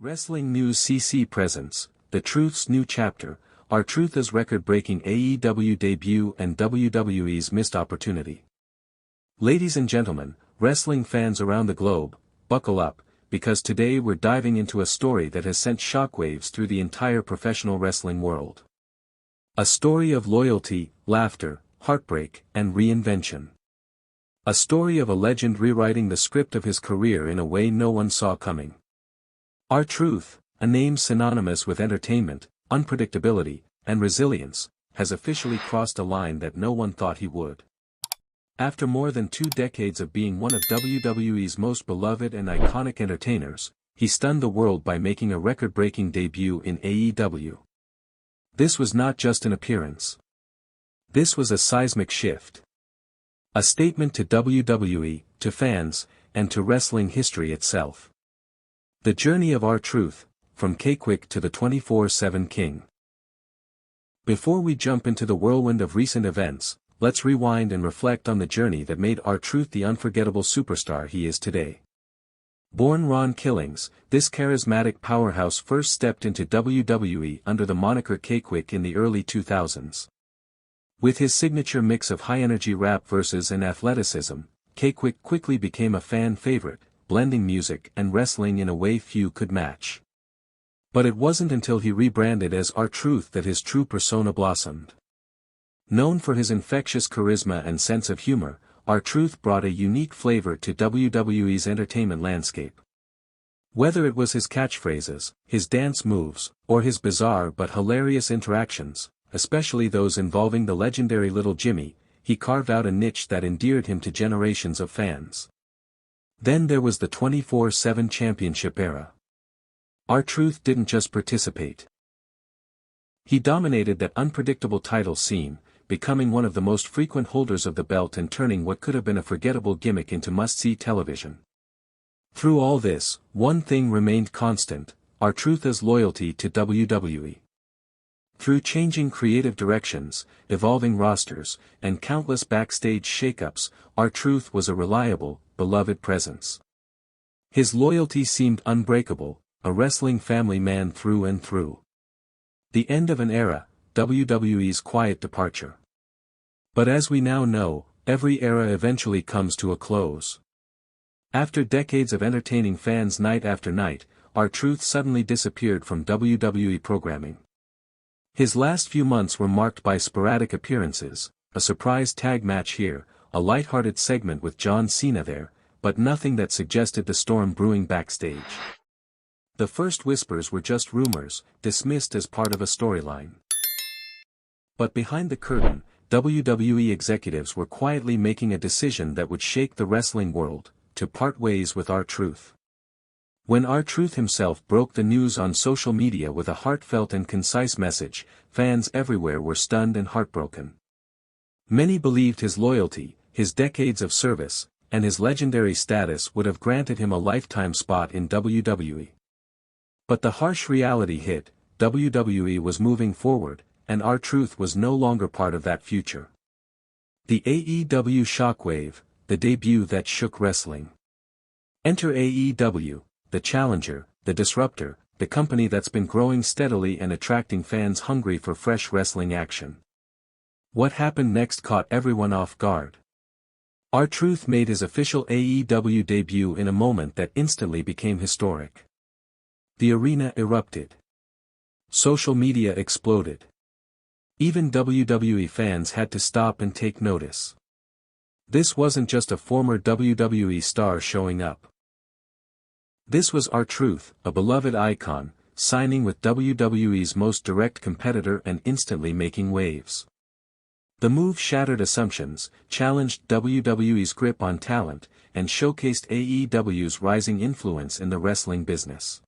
Wrestling News CC presents, The Truth's new chapter, R-Truth as record-breaking AEW debut and WWE's missed opportunity. Ladies and gentlemen, wrestling fans around the globe, buckle up, because today we're diving into a story that has sent shockwaves through the entire professional wrestling world. A story of loyalty, laughter, heartbreak, and reinvention. A story of a legend rewriting the script of his career in a way no one saw coming. R-Truth, a name synonymous with entertainment, unpredictability, and resilience, has officially crossed a line that no one thought he would. After more than 2 decades of being one of WWE's most beloved and iconic entertainers, he stunned the world by making a record-breaking debut in AEW. This was not just an appearance. This was a seismic shift. A statement to WWE, to fans, and to wrestling history itself. The journey of R-Truth, from K-Kwik to the 24/7 King. Before we jump into the whirlwind of recent events, let's rewind and reflect on the journey that made R-Truth the unforgettable superstar he is today. Born Ron Killings, this charismatic powerhouse first stepped into WWE under the moniker K-Kwik in the early 2000s. With his signature mix of high-energy rap verses and athleticism, K-Kwik quickly became a fan favorite, blending music and wrestling in a way few could match. But it wasn't until he rebranded as R-Truth that his true persona blossomed. Known for his infectious charisma and sense of humor, R-Truth brought a unique flavor to WWE's entertainment landscape. Whether it was his catchphrases, his dance moves, or his bizarre but hilarious interactions, especially those involving the legendary Little Jimmy, he carved out a niche that endeared him to generations of fans. Then there was the 24/7 championship era. R-Truth didn't just participate. He dominated that unpredictable title scene, becoming one of the most frequent holders of the belt and turning what could have been a forgettable gimmick into must-see television. Through all this, one thing remained constant: R-Truth's loyalty to WWE. Through changing creative directions, evolving rosters, and countless backstage shakeups, R-Truth was a reliable, beloved presence. His loyalty seemed unbreakable, a wrestling family man through and through. The end of an era, WWE's quiet departure. But as we now know, every era eventually comes to a close. After decades of entertaining fans night after night, R-Truth suddenly disappeared from WWE programming. His last few months were marked by sporadic appearances, a surprise tag match here, a lighthearted segment with John Cena there, but nothing that suggested the storm brewing backstage. The first whispers were just rumors, dismissed as part of a storyline. But behind the curtain, WWE executives were quietly making a decision that would shake the wrestling world, to part ways with R-Truth. When R-Truth himself broke the news on social media with a heartfelt and concise message, fans everywhere were stunned and heartbroken. Many believed his loyalty, his decades of service, and his legendary status would have granted him a lifetime spot in WWE. But the harsh reality hit: WWE was moving forward, and R-Truth was no longer part of that future. The AEW shockwave, the debut that shook wrestling. Enter AEW, the challenger, the disruptor, the company that's been growing steadily and attracting fans hungry for fresh wrestling action. What happened next caught everyone off guard. R-Truth made his official AEW debut in a moment that instantly became historic. The arena erupted. Social media exploded. Even WWE fans had to stop and take notice. This wasn't just a former WWE star showing up. This was R-Truth, a beloved icon, signing with WWE's most direct competitor and instantly making waves. The move shattered assumptions, challenged WWE's grip on talent, and showcased AEW's rising influence in the wrestling business.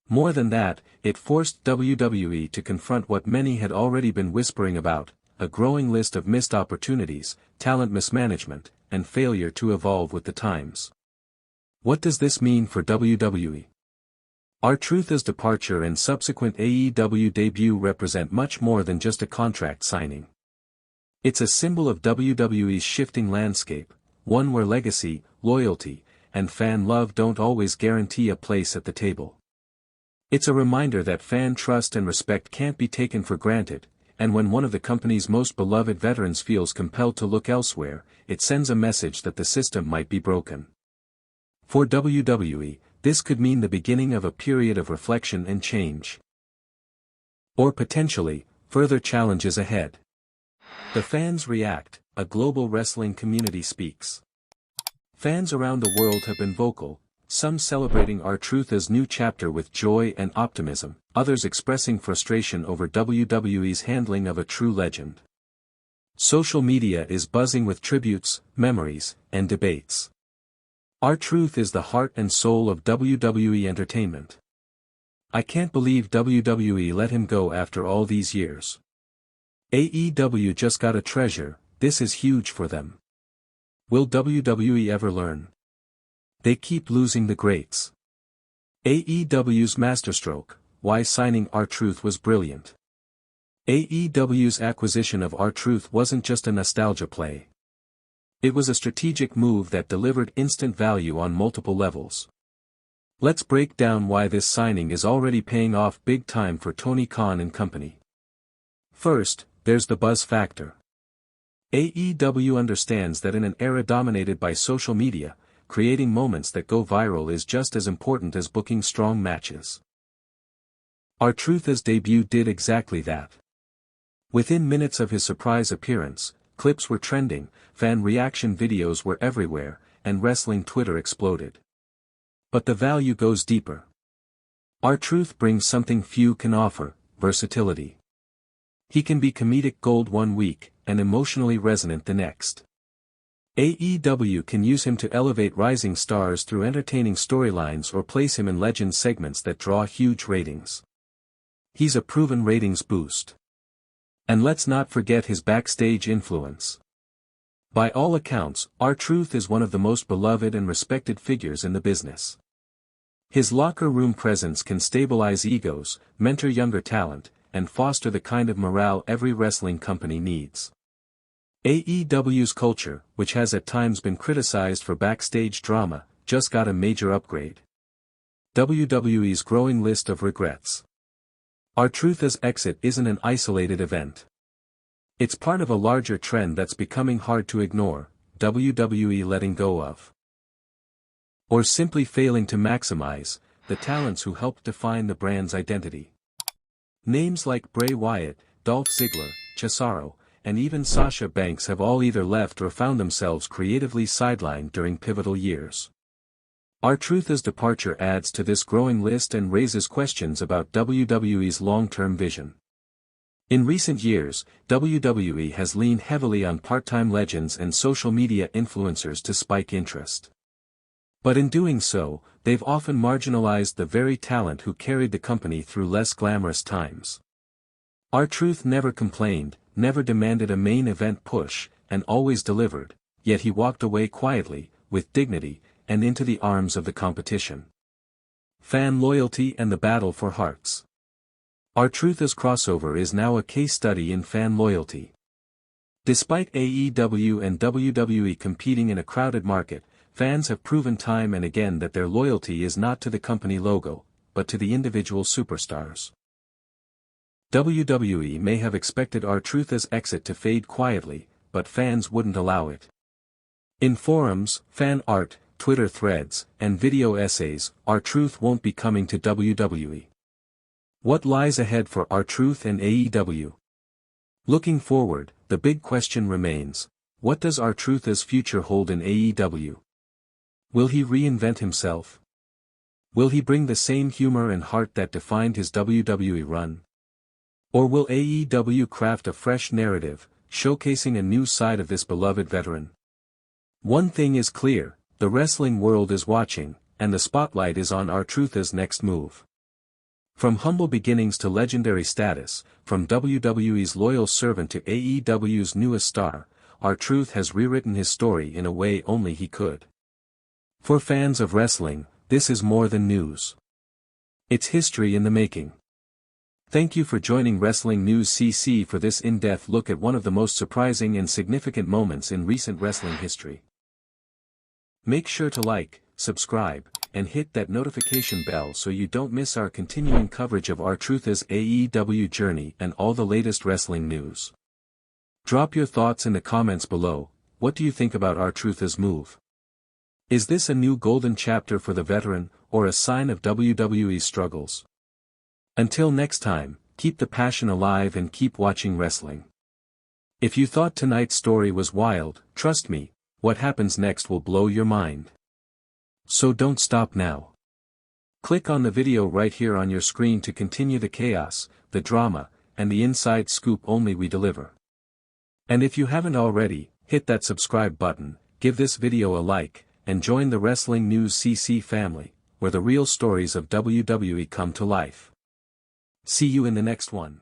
More than that, it forced WWE to confront what many had already been whispering about: a growing list of missed opportunities, talent mismanagement, and failure to evolve with the times. What does this mean for WWE? R-Truth's departure and subsequent AEW debut represent much more than just a contract signing. It's a symbol of WWE's shifting landscape, one where legacy, loyalty, and fan love don't always guarantee a place at the table. It's a reminder that fan trust and respect can't be taken for granted, and when one of the company's most beloved veterans feels compelled to look elsewhere, it sends a message that the system might be broken. For WWE, this could mean the beginning of a period of reflection and change. Or potentially, further challenges ahead. The fans react, a global wrestling community speaks. Fans around the world have been vocal, some celebrating R-Truth's new chapter with joy and optimism, others expressing frustration over WWE's handling of a true legend. Social media is buzzing with tributes, memories, and debates. R-Truth is the heart and soul of WWE entertainment. I can't believe WWE let him go after all these years. AEW just got a treasure, this is huge for them. Will WWE ever learn? They keep losing the greats. AEW's masterstroke, why signing R-Truth was brilliant. AEW's acquisition of R-Truth wasn't just a nostalgia play. It was a strategic move that delivered instant value on multiple levels. Let's break down why this signing is already paying off big time for Tony Khan and company. First, there's the buzz factor. AEW understands that in an era dominated by social media, creating moments that go viral is just as important as booking strong matches. R-Truth's debut did exactly that. Within minutes of his surprise appearance, clips were trending, fan reaction videos were everywhere, and wrestling Twitter exploded. But the value goes deeper. R-Truth brings something few can offer, versatility. He can be comedic gold one week, and emotionally resonant the next. AEW can use him to elevate rising stars through entertaining storylines or place him in legend segments that draw huge ratings. He's a proven ratings boost. And let's not forget his backstage influence. By all accounts, R-Truth is one of the most beloved and respected figures in the business. His locker room presence can stabilize egos, mentor younger talent, and foster the kind of morale every wrestling company needs. AEW's culture, which has at times been criticized for backstage drama, just got a major upgrade. WWE's growing list of regrets. R-Truth's exit isn't an isolated event. It's part of a larger trend that's becoming hard to ignore, WWE letting go of. Or simply failing to maximize, the talents who helped define the brand's identity. Names like Bray Wyatt, Dolph Ziggler, Cesaro, and even Sasha Banks have all either left or found themselves creatively sidelined during pivotal years. R-Truth's departure adds to this growing list and raises questions about WWE's long-term vision. In recent years, WWE has leaned heavily on part-time legends and social media influencers to spike interest. But in doing so, they've often marginalized the very talent who carried the company through less glamorous times. R-Truth never complained, never demanded a main event push, and always delivered, yet he walked away quietly, with dignity, and into the arms of the competition. Fan loyalty and the battle for hearts. R-Truth's crossover is now a case study in fan loyalty. Despite AEW and WWE competing in a crowded market, fans have proven time and again that their loyalty is not to the company logo, but to the individual superstars. WWE may have expected R-Truth's exit to fade quietly, but fans wouldn't allow it. In forums, fan art, Twitter threads, and video essays, R-Truth won't be coming to WWE. What lies ahead for R-Truth and AEW? Looking forward, the big question remains, what does R-Truth's future hold in AEW? Will he reinvent himself? Will he bring the same humor and heart that defined his WWE run? Or will AEW craft a fresh narrative, showcasing a new side of this beloved veteran? One thing is clear, the wrestling world is watching, and the spotlight is on R-Truth's next move. From humble beginnings to legendary status, from WWE's loyal servant to AEW's newest star, R-Truth has rewritten his story in a way only he could. For fans of wrestling, this is more than news. It's history in the making. Thank you for joining Wrestling News CC for this in-depth look at one of the most surprising and significant moments in recent wrestling history. Make sure to like, subscribe, and hit that notification bell so you don't miss our continuing coverage of R-Truth's AEW journey and all the latest wrestling news. Drop your thoughts in the comments below. What do you think about R-Truth's move? Is this a new golden chapter for the veteran, or a sign of WWE's struggles? Until next time, keep the passion alive and keep watching wrestling. If you thought tonight's story was wild, trust me, what happens next will blow your mind. So don't stop now. Click on the video right here on your screen to continue the chaos, the drama, and the inside scoop only we deliver. And if you haven't already, hit that subscribe button, give this video a like, and join the Wrestling News CC family, where the real stories of WWE come to life. See you in the next one.